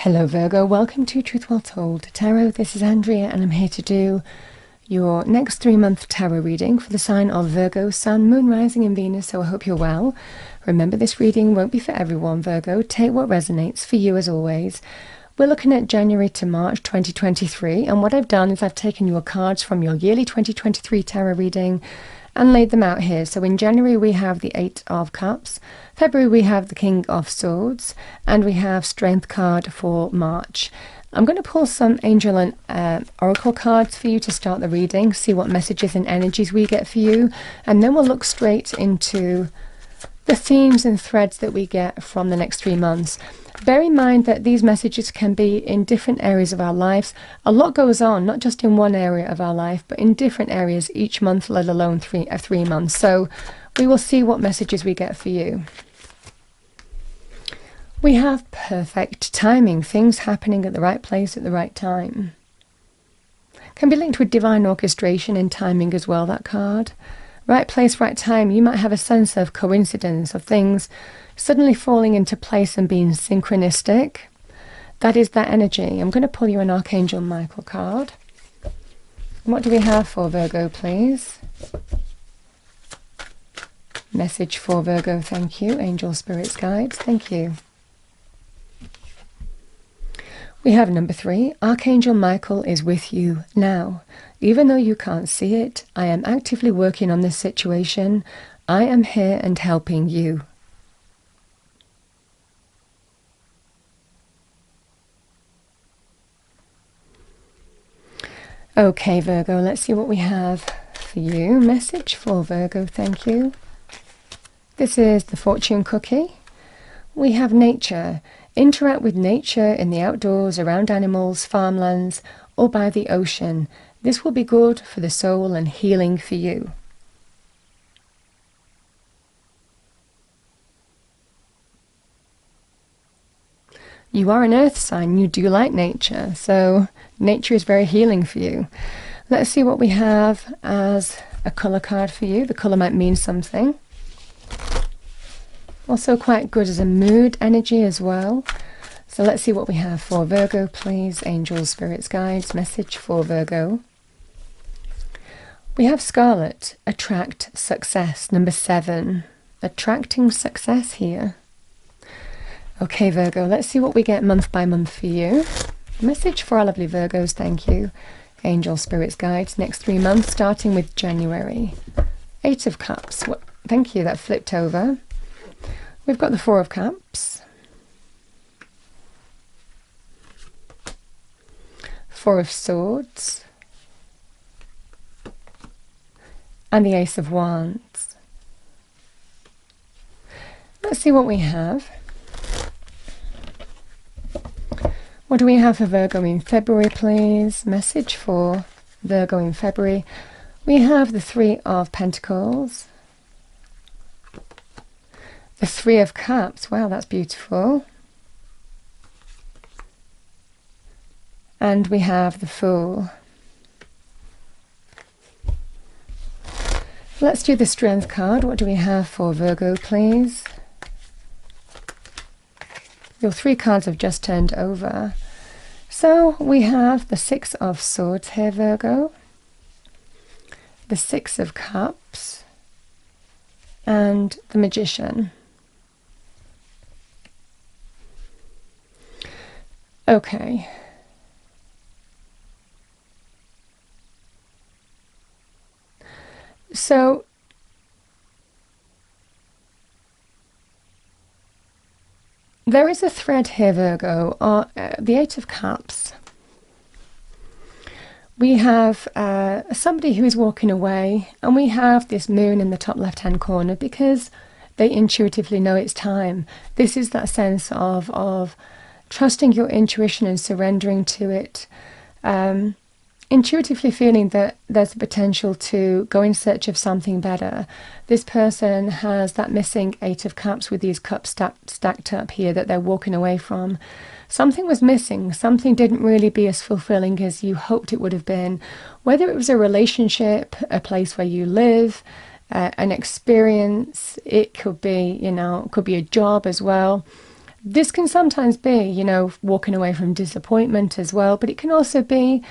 Hello Virgo, welcome to Truth Well Told Tarot. This is Andrea and I'm here to do your next 3-month tarot reading for the sign of Virgo, Sun, Moon, Rising and Venus, so I hope you're well. Remember, this reading won't be for everyone, Virgo. Take what resonates for you as always. We're looking at January to March 2023, and what I've done is I've taken your cards from your yearly 2023 tarot reading and laid them out here. So in January we have the 8 of Cups, February we have the King of Swords, and we have Strength card for March. I'm going to pull some angel and oracle cards for you to start the reading, see what messages and energies we get for you, and then we'll look straight into the themes and threads that we get from the next 3 months. Bear in mind that these messages can be in different areas of our lives. A lot goes on, not just in one area of our life, but in different areas each month, let alone 3 months. So we will see what messages we get for you. We have perfect timing, things happening at the right place at the right time. Can be linked with divine orchestration and timing as well, that card. Right place, right time. You might have a sense of coincidence, of things suddenly falling into place and being synchronistic. That is that energy. I'm going to pull you an Archangel Michael card. What do we have for Virgo, please? Message for Virgo, thank you. Angel, spirits, guides, thank you. We have number 3. Archangel Michael is with you now. Even though you can't see it, I am actively working on this situation. I am here and helping you. Okay, Virgo, let's see what we have for you. Message for Virgo, thank you. This is the fortune cookie. We have nature. Interact with nature in the outdoors, around animals, farmlands, or by the ocean. This will be good for the soul and healing for you. You are an earth sign, you do like nature, so nature is very healing for you. Let's see what we have as a colour card for you. The colour might mean something. Also quite good as a mood energy as well. So let's see what we have for Virgo, please. Angels, spirits, guides, message for Virgo. We have Scarlet, attract success, number 7. Attracting success here. Okay, Virgo, let's see what we get month by month for you. Message for our lovely Virgos, thank you. Angel, spirits, guides, next 3 months, starting with January. 8 of Cups, thank you, that flipped over. We've got the 4 of Cups. 4 of Swords. And the Ace of Wands. Let's see what we have. What do we have for Virgo in February, please? Message for Virgo in February. We have the 3 of Pentacles. The 3 of Cups. Wow, that's beautiful. And we have the Fool. Let's do the Strength card. What do we have for Virgo, please? Your 3 cards have just turned over. So we have the 6 of Swords here, Virgo. The 6 of Cups. And the Magician. Okay. So there is a thread here, Virgo, the 8 of Cups. We have somebody who is walking away, and we have this moon in the top left-hand corner because they intuitively know it's time. This is that sense of trusting your intuition and surrendering to it. Intuitively feeling that there's a potential to go in search of something better. This person has that missing 8 of Cups with these cups stacked up here that they're walking away from. Something was missing. Something didn't really be as fulfilling as you hoped it would have been. Whether it was a relationship, a place where you live, an experience, it could be, you know, it could be a job as well. This can sometimes be, walking away from disappointment as well, but it can also be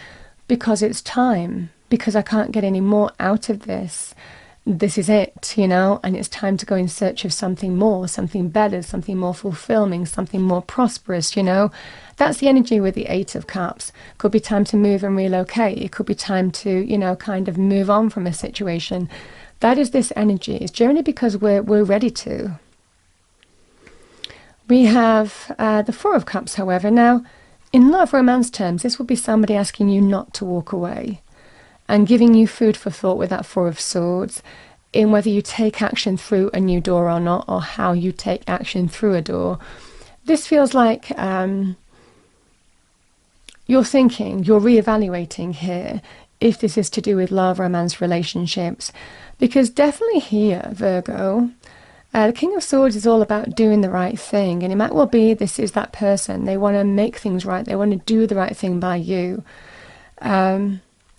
because it's time, because I can't get any more out of this. This is it, and it's time to go in search of something more, something better, something more fulfilling, something more prosperous, That's the energy with the Eight of Cups. Could be time to move and relocate. It could be time to, kind of move on from a situation. That is this energy. It's generally because we're ready to. We have the Four of Cups, however. Now, in love romance terms, this would be somebody asking you not to walk away and giving you food for thought with that Four of Swords in whether you take action through a new door or not, or how you take action through a door. This feels like you're thinking, you're reevaluating here if this is to do with love, romance, relationships. Because definitely here, Virgo, the King of Swords is all about doing the right thing. And it might well be this is that person. They want to make things right. They want to do the right thing by you.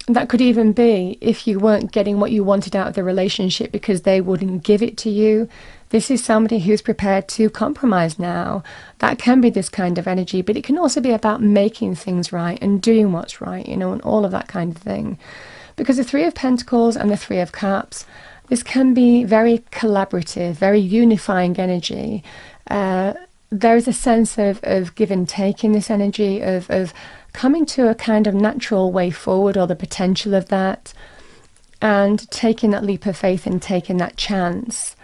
That could even be if you weren't getting what you wanted out of the relationship because they wouldn't give it to you. This is somebody who's prepared to compromise now. That can be this kind of energy, but it can also be about making things right and doing what's right, and all of that kind of thing. Because the Three of Pentacles and the Three of Cups, this can be very collaborative, very unifying energy. There is a sense of give and take in this energy, of coming to a kind of natural way forward, or the potential of that, and taking that leap of faith and taking that chance.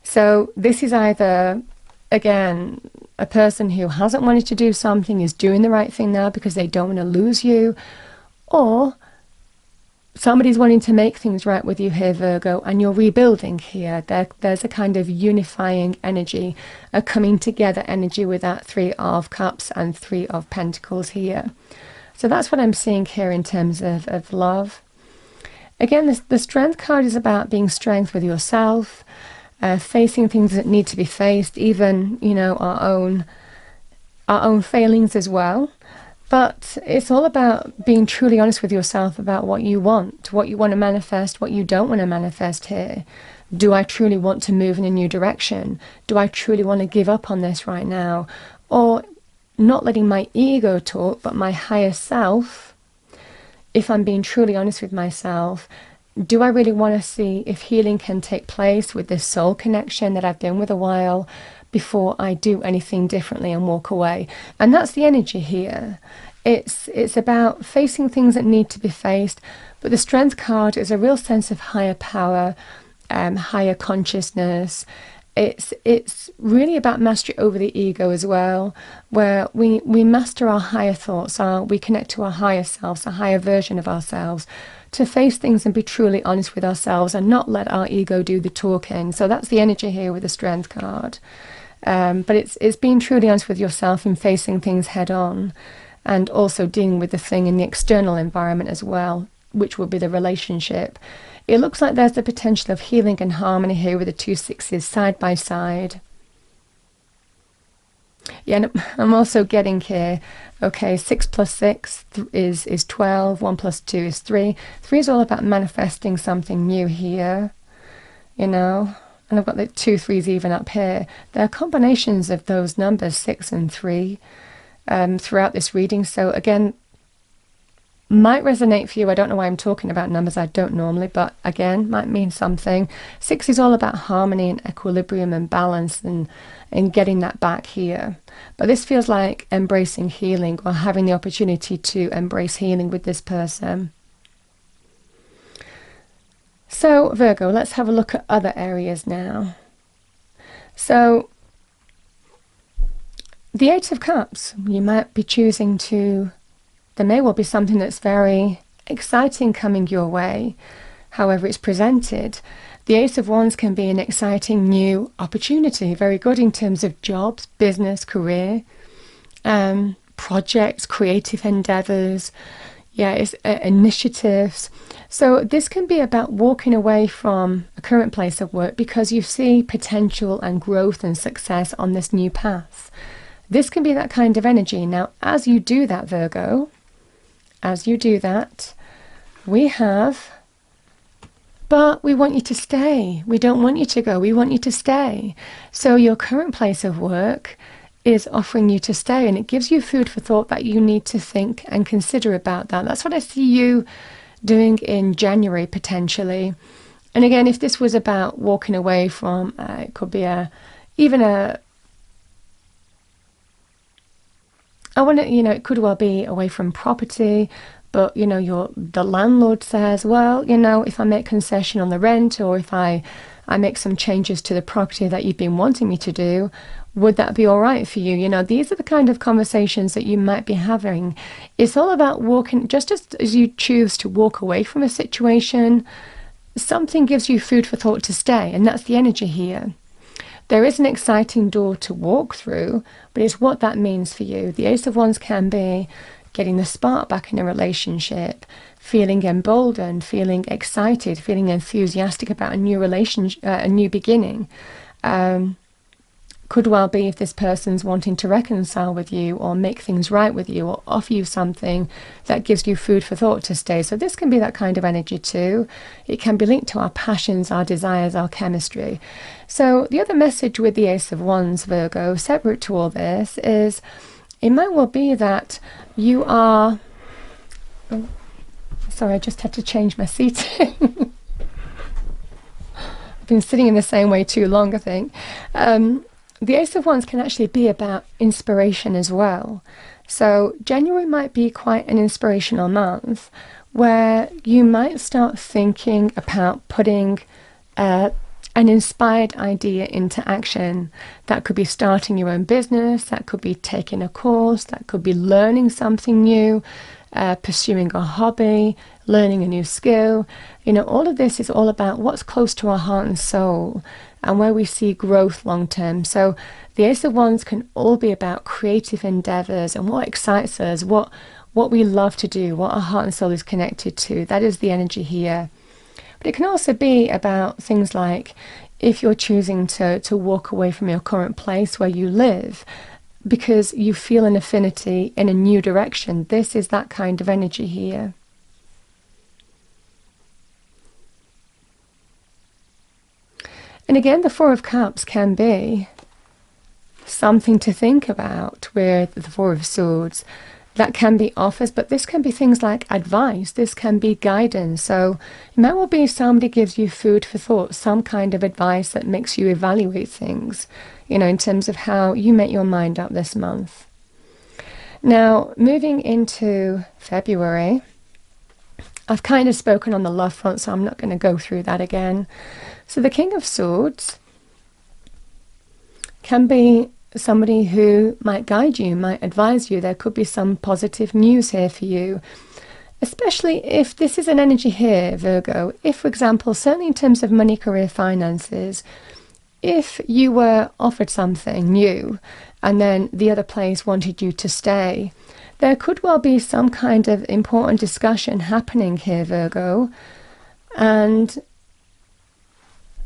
So this is either, again, a person who hasn't wanted to do something is doing the right thing now because they don't want to lose you, or somebody's wanting to make things right with you here, Virgo, and you're rebuilding here. There's a kind of unifying energy, a coming together energy with that Three of Cups and Three of Pentacles here. So that's what I'm seeing here in terms of love. Again, the Strength card is about being strength with yourself, facing things that need to be faced, even, our own failings as well. But it's all about being truly honest with yourself about what you want to manifest, what you don't want to manifest here. Do I truly want to move in a new direction? Do I truly want to give up on this right now? Or not letting my ego talk, but my higher self, if I'm being truly honest with myself, do I really want to see if healing can take place with this soul connection that I've been with a while before I do anything differently and walk away? And that's the energy here. It's about facing things that need to be faced, but the Strength card is a real sense of higher power, higher consciousness. It's really about mastery over the ego as well, where we master our higher thoughts, we connect to our higher selves, a higher version of ourselves, to face things and be truly honest with ourselves and not let our ego do the talking. So that's the energy here with the Strength card. But it's being truly honest with yourself and facing things head on, and also dealing with the thing in the external environment as well, which will be the relationship. It looks like there's the potential of healing and harmony here with the two sixes side by side. Yeah, and I'm also getting here, okay, 6 plus 6 is 12, 1 plus 2 is 3. 3 is all about manifesting something new here, and I've got the 2 3s even up here. There are combinations of those numbers, 6 and 3, throughout this reading. So again, might resonate for you. I don't know why I'm talking about numbers I don't normally, but again, might mean something. 6 is all about harmony and equilibrium and balance and getting that back here. But this feels like embracing healing, or having the opportunity to embrace healing with this person. So Virgo, let's have a look at other areas now. So the Eight of Cups, you might be choosing to, there may well be something that's very exciting coming your way, however it's presented. The Ace of Wands can be an exciting new opportunity, very good in terms of jobs, business, career, projects, creative endeavors, it's initiatives. So this can be about walking away from a current place of work because you see potential and growth and success on this new path. This can be that kind of energy. Now, as you do that, Virgo, as you do that, we have, but we want you to stay. We don't want you to go. We want you to stay. So your current place of work is offering you to stay, and it gives you food for thought that you need to think and consider about that. That's what I see you doing in January potentially. And again, if this was about walking away from, it could be it could well be away from property, but the landlord says, well, if I make concession on the rent, or if I make some changes to the property that you've been wanting me to do, would that be all right for you? These are the kind of conversations that you might be having. It's all about walking, just as you choose to walk away from a situation, something gives you food for thought to stay, and that's the energy here. There is an exciting door to walk through, but it's what that means for you. The Ace of Wands can be getting the spark back in a relationship, feeling emboldened, feeling excited, feeling enthusiastic about a new relationship, a new beginning. Could well be if this person's wanting to reconcile with you, or make things right with you, or offer you something that gives you food for thought to stay. So this can be that kind of energy too. It can be linked to our passions, our desires, our chemistry. So the other message with the Ace of Wands, Virgo, separate to all this, is it might well be that you are... Oh, sorry, I just had to change my seating. I've been sitting in the same way too long, I think. The Ace of Wands can actually be about inspiration as well. So January might be quite an inspirational month, where you might start thinking about putting an inspired idea into action. That could be starting your own business, that could be taking a course, that could be learning something new, pursuing a hobby, learning a new skill. All of this is all about what's close to our heart and soul, and where we see growth long term. So the Ace of Wands can all be about creative endeavors and what excites us, what we love to do, what our heart and soul is connected to. That is the energy here. But it can also be about things like if you're choosing to walk away from your current place where you live because you feel an affinity in a new direction. This is that kind of energy here. And again, the Four of Cups can be something to think about with the Four of Swords. That can be offers, but this can be things like advice. This can be guidance. So it might well be somebody gives you food for thought, some kind of advice that makes you evaluate things, in terms of how you make your mind up this month. Now, moving into February, I've kind of spoken on the love front, so I'm not going to go through that again. So the King of Swords can be somebody who might guide you, might advise you. There could be some positive news here for you, especially if this is an energy here, Virgo. If, for example, certainly in terms of money, career, finances, if you were offered something new and then the other place wanted you to stay, there could well be some kind of important discussion happening here, Virgo, and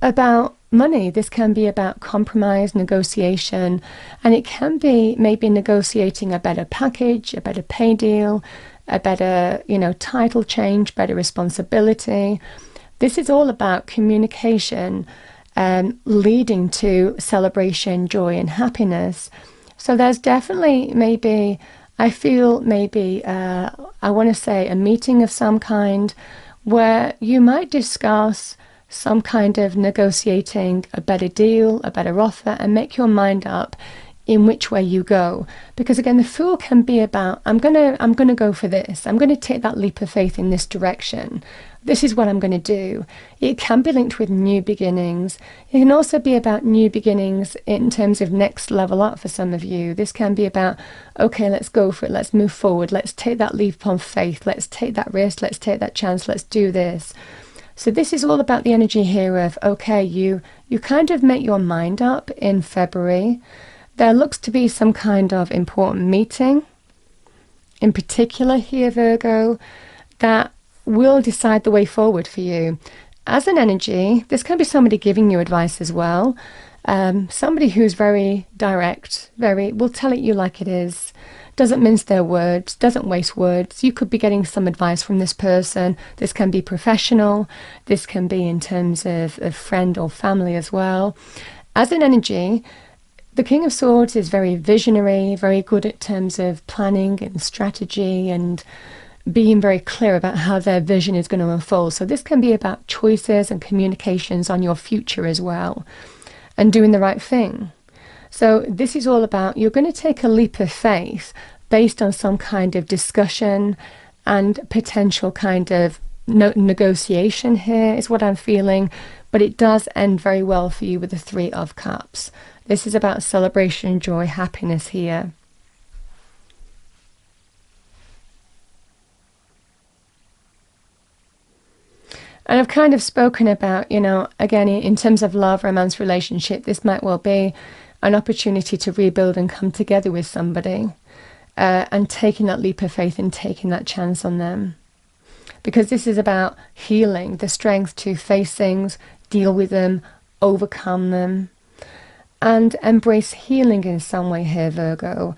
about money. This can be about compromise, negotiation, and it can be maybe negotiating a better package, a better pay deal, a better, title change, better responsibility. This is all about communication, leading to celebration, joy, and happiness. So there's definitely maybe, I feel maybe, I want to say a meeting of some kind where you might discuss some kind of negotiating a better deal, a better offer, and make your mind up in which way you go. Because again, the Fool can be about, I'm gonna go for this. I'm gonna take that leap of faith in this direction. This is what I'm going to do. It can be linked with new beginnings. It can also be about new beginnings in terms of next level up for some of you. This can be about, okay, let's go for it. Let's move forward. Let's take that leap on faith. Let's take that risk. Let's take that chance. Let's do this. So this is all about the energy here of, okay, you kind of make your mind up in February. There looks to be some kind of important meeting, in particular here, Virgo, that will decide the way forward for you. As an energy, this can be somebody giving you advice as well. Somebody who's very direct, will tell it you like it is, doesn't mince their words, doesn't waste words. You could be getting some advice from this person. This can be professional. This can be in terms of friend or family as well. As an energy, the King of Swords is very visionary, very good at terms of planning and strategy and being very clear about how their vision is going to unfold. So this can be about choices and communications on your future as well, and doing the right thing. So this is all about, you're going to take a leap of faith based on some kind of discussion and potential kind of negotiation here is what I'm feeling, but it does end very well for you with the Three of Cups. This is about celebration, joy, happiness here. And I've kind of spoken about, you know, again, in terms of love, romance, relationship, this might well be an opportunity to rebuild and come together with somebody, and taking that leap of faith and taking that chance on them. Because this is about healing, the strength to face things, deal with them, overcome them, and embrace healing in some way here, Virgo.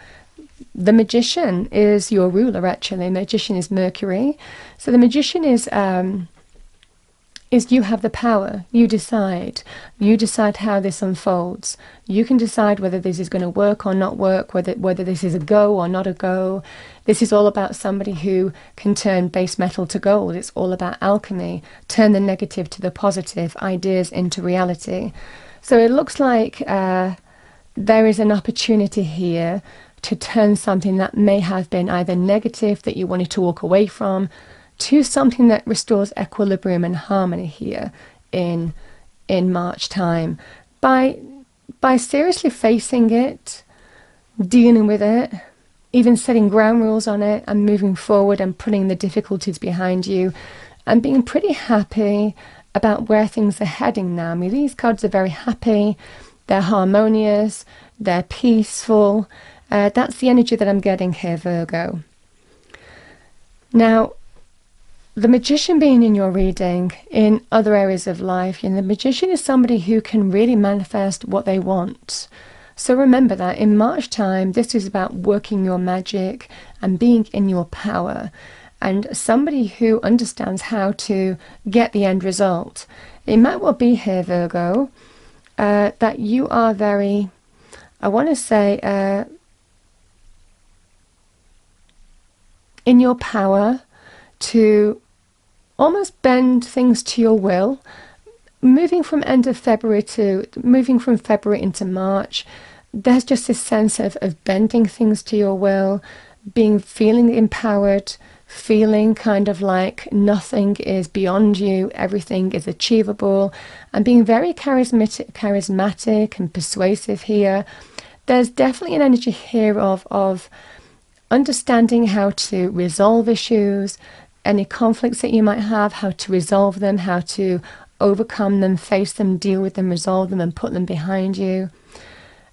The Magician is your ruler, actually. Magician is Mercury. So the Magician is you have the power. You decide. You decide how this unfolds. You can decide whether this is going to work or not work, whether this is a go or not a go. This is all about somebody who can turn base metal to gold. It's all about alchemy. Turn the negative to the positive, ideas into reality. So it looks like there is an opportunity here to turn something that may have been either negative that you wanted to walk away from to something that restores equilibrium and harmony here in March time by seriously facing it, dealing with it, even setting ground rules on it and moving forward and putting the difficulties behind you and being pretty happy about where things are heading now. I mean, these cards are very happy, they're harmonious, they're peaceful. That's the energy that I'm getting here, Virgo. Now, the Magician being in your reading in other areas of life, and the Magician is somebody who can really manifest what they want. So remember that in March time, this is about working your magic and being in your power, and somebody who understands how to get the end result. It might well be here, Virgo, that you are very, I want to say, in your power to almost bend things to your will, moving from end of February into March. There's just this sense of bending things to your will, feeling empowered, feeling kind of like nothing is beyond you, everything is achievable, and being very charismatic and persuasive here. There's definitely an energy here of understanding how to resolve issues, any conflicts that you might have, how to resolve them, how to overcome them, face them, deal with them, resolve them, and put them behind you.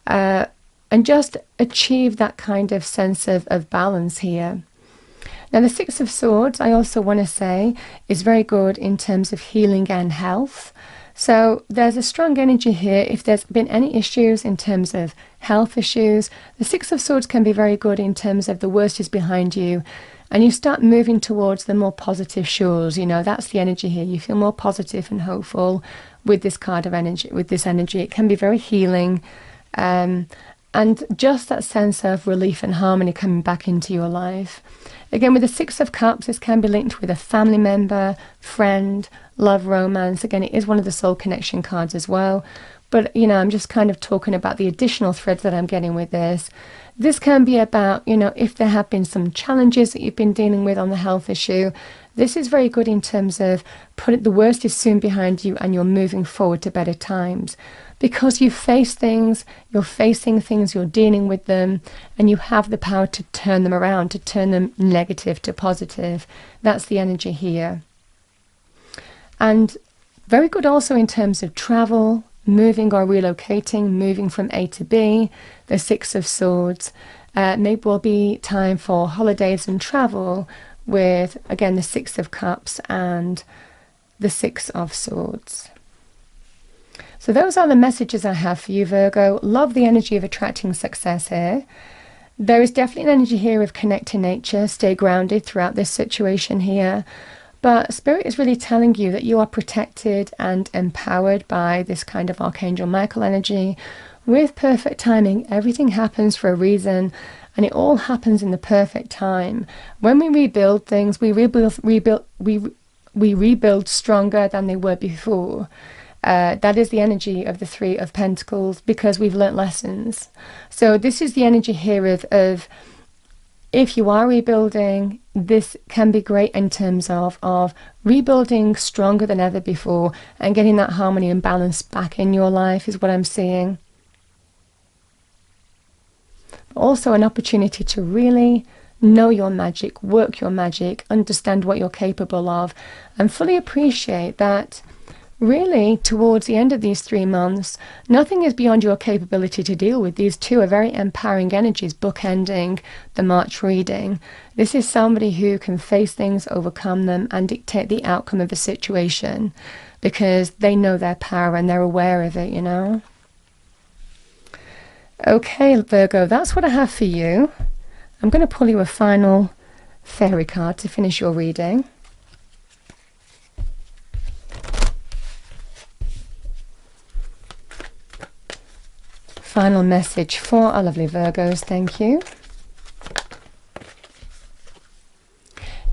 And just achieve that kind of sense of balance here. Now, the Six of Swords, I also want to say, is very good in terms of healing and health. So there's a strong energy here. If there's been any issues in terms of health issues, the Six of Swords can be very good in terms of the worst is behind you, and you start moving towards the more positive shores. You know, that's the energy here. You feel more positive and hopeful with this card of energy, with this energy. It can be very healing, and just that sense of relief and harmony coming back into your life. Again, with the Six of Cups, this can be linked with a family member, friend, love, romance. Again, it is one of the soul connection cards as well. But, you know, I'm just kind of talking about the additional threads that I'm getting with this. This can be about, you know, if there have been some challenges that you've been dealing with on the health issue, this is very good in terms of the worst is soon behind you and you're moving forward to better times. Because you face things, you're facing things, you're dealing with them, and you have the power to turn them around, to turn them negative to positive. That's the energy here. And very good also in terms of travel, moving or relocating, moving from A to B, the Six of Swords. Maybe will be time for holidays and travel with, again, the Six of Cups and the Six of Swords. So those are the messages I have for you, Virgo. Love the energy of attracting success here. There is definitely an energy here of connect to nature, stay grounded throughout this situation here. But Spirit is really telling you that you are protected and empowered by this kind of Archangel Michael energy, with perfect timing. Everything happens for a reason, and it all happens in the perfect time. When we rebuild things, we rebuild stronger than they were before. That is the energy of the Three of Pentacles, because we've learnt lessons. So this is the energy here of if you are rebuilding, this can be great in terms of rebuilding stronger than ever before and getting that harmony and balance back in your life is what I'm seeing. But also an opportunity to really know your magic, work your magic, understand what you're capable of, and fully appreciate that really, towards the end of these 3 months, nothing is beyond your capability to deal with. These two are very empowering energies, bookending the March reading. This is somebody who can face things, overcome them, and dictate the outcome of a situation because they know their power and they're aware of it, you know? Okay, Virgo, that's what I have for you. I'm going to pull you a final fairy card to finish your reading. Final message for our lovely Virgos, thank you.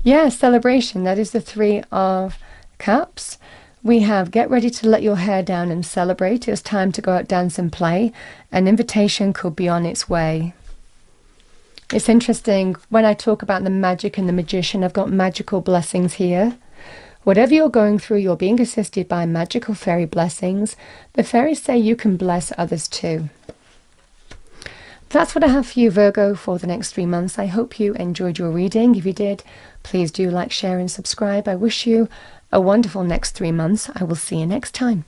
Yeah, celebration, that is the Three of Cups. We have get ready to let your hair down and celebrate. It's time to go out, dance and play. An invitation could be on its way. It's interesting, when I talk about the magic and the magician, I've got magical blessings here. Whatever you're going through, you're being assisted by magical fairy blessings. The fairies say you can bless others too. That's what I have for you, Virgo, for the next 3 months. I hope you enjoyed your reading. If you did, please do like, share and subscribe. I wish you a wonderful next 3 months. I will see you next time.